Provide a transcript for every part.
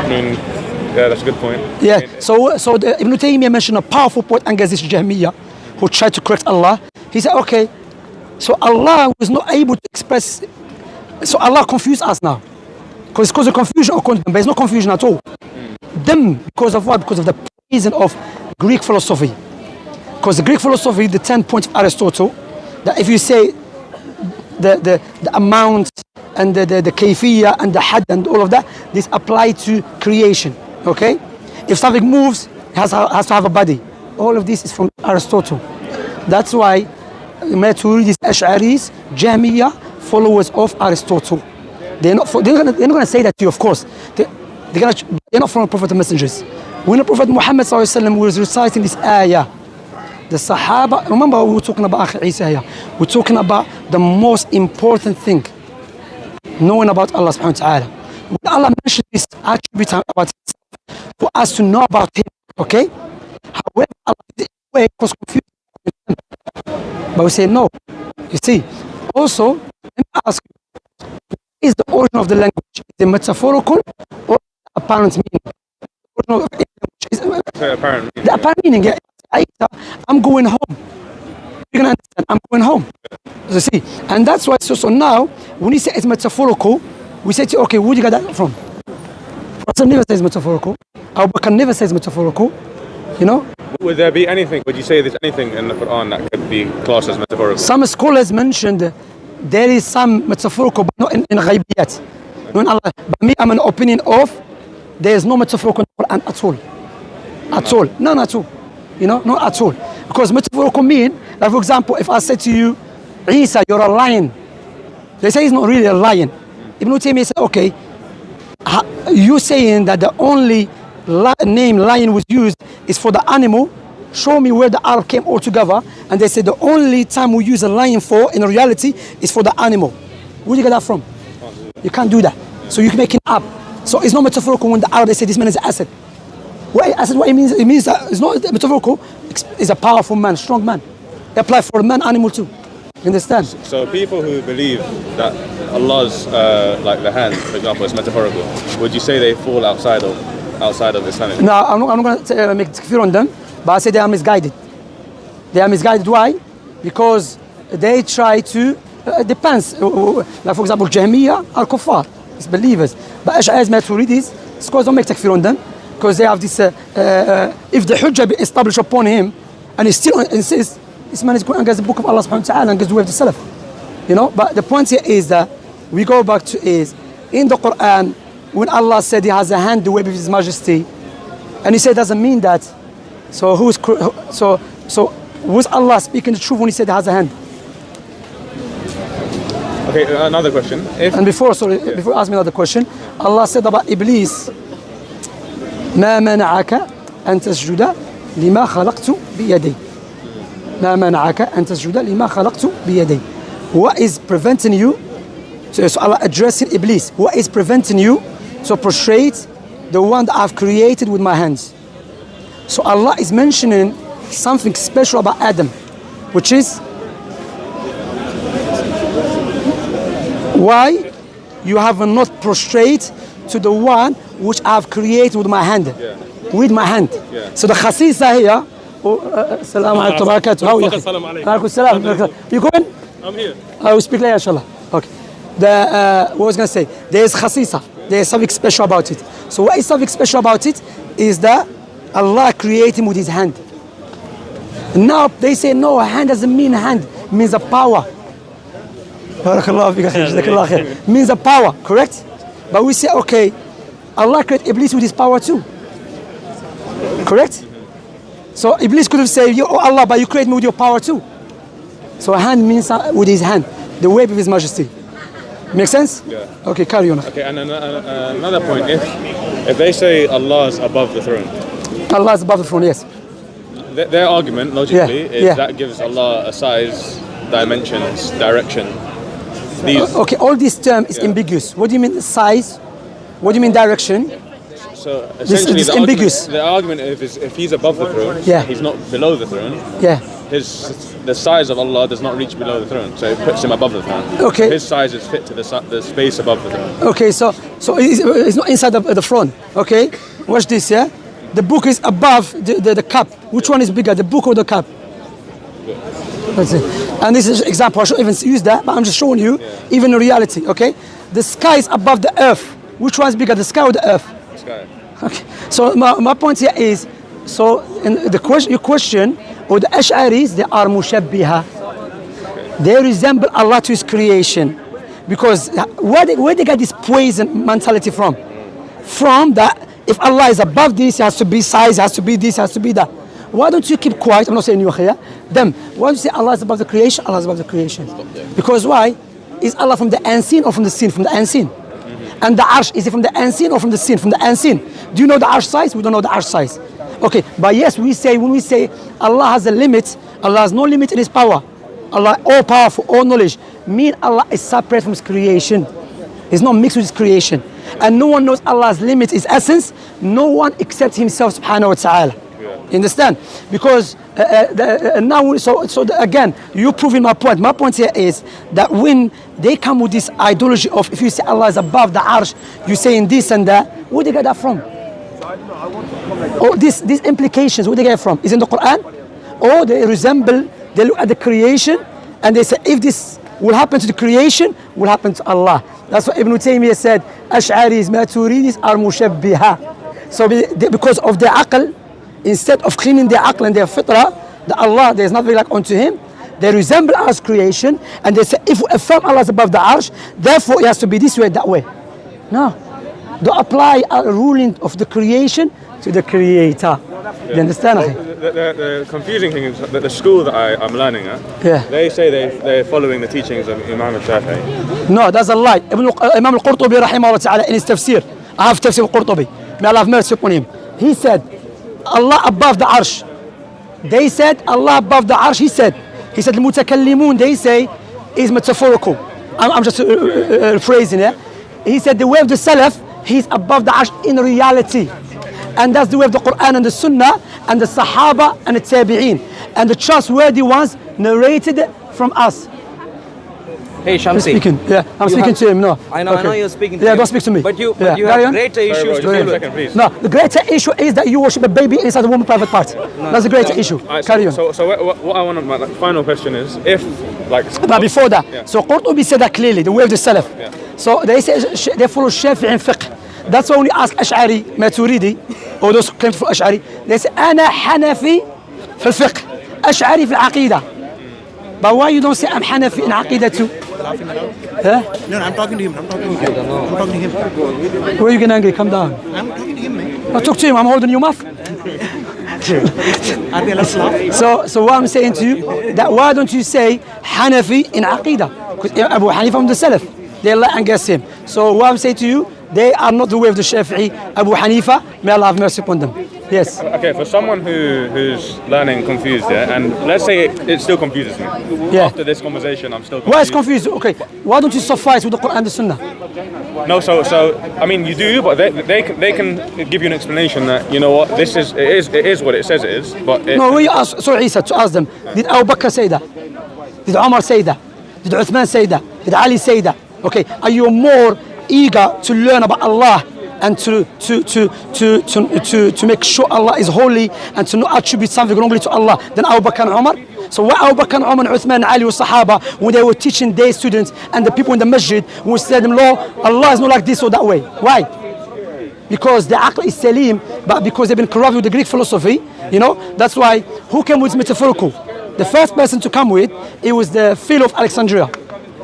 I mean, yeah, that's a good point. Yeah. So Ibn Taymiyyah mentioned a powerful point against this Jahmiyyah who tried to correct Allah. He said, okay, so Allah was not able to express. So Allah confused us now, because it's cause of confusion, but there's no confusion at all. Them, because of what? Because of the reason of Greek philosophy. Because the Greek philosophy, the 10 points of Aristotle, that if you say the amount and the kayfiyya and the had and all of that, this apply to creation. Okay, if something moves, it has to have a body. All of this is from Aristotle. That's why Maturidis, Ash'aris, Jahmiyyah, followers of Aristotle. They're not going to say that to you, of course. They're not from the Prophet and messengers. When the Prophet Muhammad ﷺ was reciting this ayah, the Sahaba, remember we were talking about Akhi Isa here. We're talking about the most important thing, knowing about Allah subhanahu wa ta'ala. When Allah mentioned this attribute about himself, for us to know about him, okay? However, Allah did it way cause confusion. But we say no. You see, also, let me ask you, what is the origin of the language? Is it metaphorical or apparent meaning? The apparent meaning, yeah. I'm going home. You can understand, I'm going home. You see, and that's why, so now, when you say it's metaphorical, we say to you, okay, where do you get that from? Prophet never says metaphorical. Abu Bakr never says metaphorical. You know? Would there be anything, would you say there's anything in the Quran that could be classed as metaphorical? Some scholars mentioned there is some metaphorical, but not in ghaibiyat. But me, I'm an opinion of there is no metaphorical in the Quran at all. At all. None at all. You know, not at all. Because metaphorical mean, like for example, if I said to you, Isa, you're a lion. They say he's not really a lion. Ibn Taymiyyah said, okay, you saying that the only name lion was used is for the animal. Show me where the Arab came all together. And they said the only time we use a lion for, in reality, is for the animal. Where do you get that from? You can't do that. So you can make it up. So it's not metaphorical when the Arab, they say this man is an asset. What it means that it's not metaphorical. It's a powerful man, strong man. It applies for man, animal too. You understand? So people who believe that Allah's like the hand, for example, is metaphorical, would you say they fall outside of Islamic? No, I'm not going to make takfir on them, but I say they are misguided. They are misguided. Why? Because they try to. It depends. Like for example, Jahmiyyah are kuffar, it's believers. But Ash'aris, Maturidis, scholars don't make takfir on them. Because they have this, if the hujjah be established upon him, and he still insists, this man is going against the book of Allah subhanahu wa ta'ala and against the way of the Salaf. You know, but the point here is that we go back to is, in the Quran, when Allah said he has a hand the way of his majesty, and he said doesn't mean that, so was Allah speaking the truth when he said he has a hand? Okay, another question. Before ask me another question, Allah said about Iblis, ما منعك أن تسجد لما خلقت بيدي. ما منعك أن تسجد لما خلقت بيدي. What is preventing you? So Allah addressing Iblis. What is preventing you to prostrate the one that I've created with my hands? So Allah is mentioning something special about Adam, which is why you have not prostrate to the one which I have created with my hand. Yeah. With my hand. Yeah. So the khasisa here. Assalamu alaikum wa barakatuh. How are you? You going? I'm here. I will speak later, inshallah. Okay. What was going to say? There is khasisa. There is something special about it. So what is something special about it? Is that Allah created him with his hand. Now they say no, a hand doesn't mean hand. It means a power. Barakallahu fika khair. Jazakallahu khair. Means a power, correct? But we say, okay, Allah created Iblis with his power too. Correct? So Iblis could have said, oh Allah, but you create me with your power too. So a hand means with his hand, the way of his majesty. Make sense? Yeah. Okay, carry on. Okay, and another point, if they say Allah is above the throne. Allah is above the throne, yes. Their argument, logically, is that gives Allah a size, dimensions, direction. Okay, all this term is ambiguous. What do you mean size? What do you mean direction? So essentially, this ambiguous. The argument is if he's above the throne, he's not below the throne. Yeah. the size of Allah does not reach below the throne, so it puts him above the throne. Okay. His size is fit to the space above the throne. Okay, so it's not inside the throne. Okay, watch this. Yeah, the book is above the cup. Which one is bigger, the book or the cup? Let's see. And this is an example. I shouldn't even use that, but I'm just showing you, even in reality. Okay, the sky is above the earth. Which one is bigger, the sky or the earth? The sky. Okay. So my point here is, so in the question, your question, or the Ash'aris, they are mushabbiha. They resemble Allah to His creation, because where they get this poison mentality from? From that, if Allah is above this, He has to be size, He has to be this, He has to be that. Why don't you keep quiet? I'm not saying you here. Them. Why don't you say Allah is above the creation? Allah is above the creation. Because why? Is Allah from the unseen or from the seen? From the unseen. And the arsh, is it from the unseen or from the seen? From the unseen. Do you know the arsh size? We don't know the arsh size. Okay, but yes, when we say Allah has a limit, Allah has no limit in His power. Allah all powerful, all knowledge. Mean Allah is separate from His creation. He's not mixed with His creation. And no one knows Allah's limit, His essence. No one except Himself subhanahu wa ta'ala. You understand? Because now, again, you're proving my point. My point here is that when they come with this ideology of, if you say Allah is above the arsh, you're saying this and that, where do they get that from? Or these implications, where do they get it from? Is it in the Quran? Or they resemble, they look at the creation and they say, if this will happen to the creation, will happen to Allah. That's what Ibn Taymiyyah said, Ash'aris, Maturidis are mushabbiha. So because of their aql, instead of cleaning their aql and their fitrah, that Allah, there is nothing like unto Him, they resemble Allah's creation, and they say, if we affirm Allah is above the arsh, therefore it has to be this way, that way. No. Don't apply a ruling of the creation to the creator. You understand? The confusing thing is that the school that I'm learning at, they say they're following the teachings of Imam al-Shafi'i. No, that's a lie. Imam al-Qurtubi rahimahullah ta'ala in his tafsir, I have tafsir al-Qurtubi, may Allah have mercy upon him. He said, Allah above the arsh. They said Allah above the arsh. He said المتكلمون, they say, is metaphorical. I'm just phrasing it. He said the way of the Salaf, He's above the arsh in reality. And that's the way of the Quran and the Sunnah and the Sahaba and the Tabi'een. And the trustworthy ones narrated from us. Hey Shamsi. I'm speaking to him. No. I know you're speaking to him. Yeah, don't speak to me. But you have greater issues to deal with. No, the greater issue is that you worship a baby inside a woman's private part. That's the greater issue. Carry on. So what I want to, my final question is, if like. But before that, so Qurtubi said that clearly, the way of the Salaf. So they say they follow Shafi'i fiqh. That's why when you ask Ash'ari, Maturidi, or those who claim to follow Ash'ari, they say, أنا حنفي في الفقه, أشعري في العقيدة. But why you don't say I'm Hanafi in Aqidah too? Huh? No, I'm talking to him. I'm talking to him. Where are you getting angry? Come down. I'm talking to him, man. I talk to him. I'm holding you mouth. Are they allowed to laugh? So what I'm saying to you, that why don't you say Hanafi in Aqidah? Because Abu Hanifa from the Salaf, they lie against him. So what I'm saying to you, they are not the way of the Shafi'i, Abu Hanifa, may Allah have mercy upon them. Yes. Okay, for someone who's learning confused, and let's say it still confuses me. After this conversation, I'm still confused. Why is confused? Okay, why don't you suffice with the Quran and the Sunnah? No, so I mean you do, but they can give you an explanation that, you know what, it is what it says it is, but no, when you ask Isa to ask them, did Abu Bakr say that? Did Umar say that? Did Uthman say that? Did Ali say that? Okay, are you more eager to learn about Allah and to make sure Allah is holy and to not attribute something wrongly to Allah than Abu Bakr and Umar? So what Abu Bakr and Umar and Uthman and Ali were Sahaba, when they were teaching their students and the people in the masjid, we said them, "Lord, Allah is not like this or that way." Why? Because the aql is salim, but because they've been corrupted with the Greek philosophy, you know, that's why, who came with metaphorical? The first person to come with, it was the Philo of Alexandria.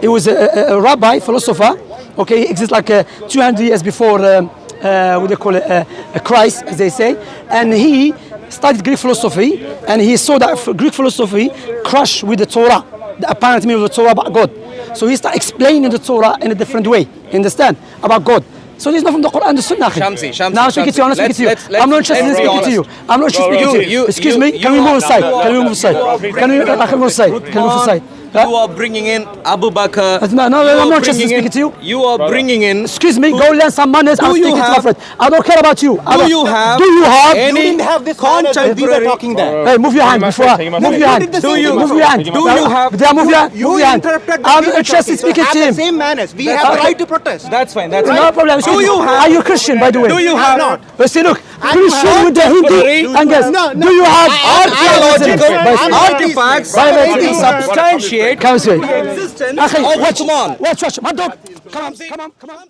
It was a rabbi, philosopher, okay, he exists like 200 years before, what they call it, Christ, as they say, and he studied Greek philosophy, and he saw that Greek philosophy crushed with the Torah, the apparent meaning of the Torah about God. So he started explaining the Torah in a different way, you understand, about God. So this is not from the Quran and the Sunnah. Shamsi. Now I'm speaking to you, I'm not speaking to you. I'm not interested in speaking to you. I'm not interested in speaking to you. Excuse me, can we move aside? Can we move aside? Can we move aside? Can we move aside? You are bringing in Abu Bakr. No, You I'm are not just bringing speaking to you. You are bringing in. Excuse me, go learn some manners. I'm you speaking to my have- friend. I don't care about you. Do you have? Do you have? any You didn't have this manners when we were talking there. Hey, move your hand my before. friend, take my Move friend. your You hand. did the same thing. Move your hand. Do you have- Yeah, move your hand. You Move your hand. interrupted the I'm we were interested talking, speaking so to have him. the same manners. We have the right to protest. That's fine. That's No fine. problem. Do you have? Are you Christian, by the way? Do you have? not. But see, look, you Christian have- with the Hindu and guess. No, no. Do you have Archaeological I'm artifacts Bible- substantiate Come on, the existence of watch, Uthman. watch, my dog. Come on, come on.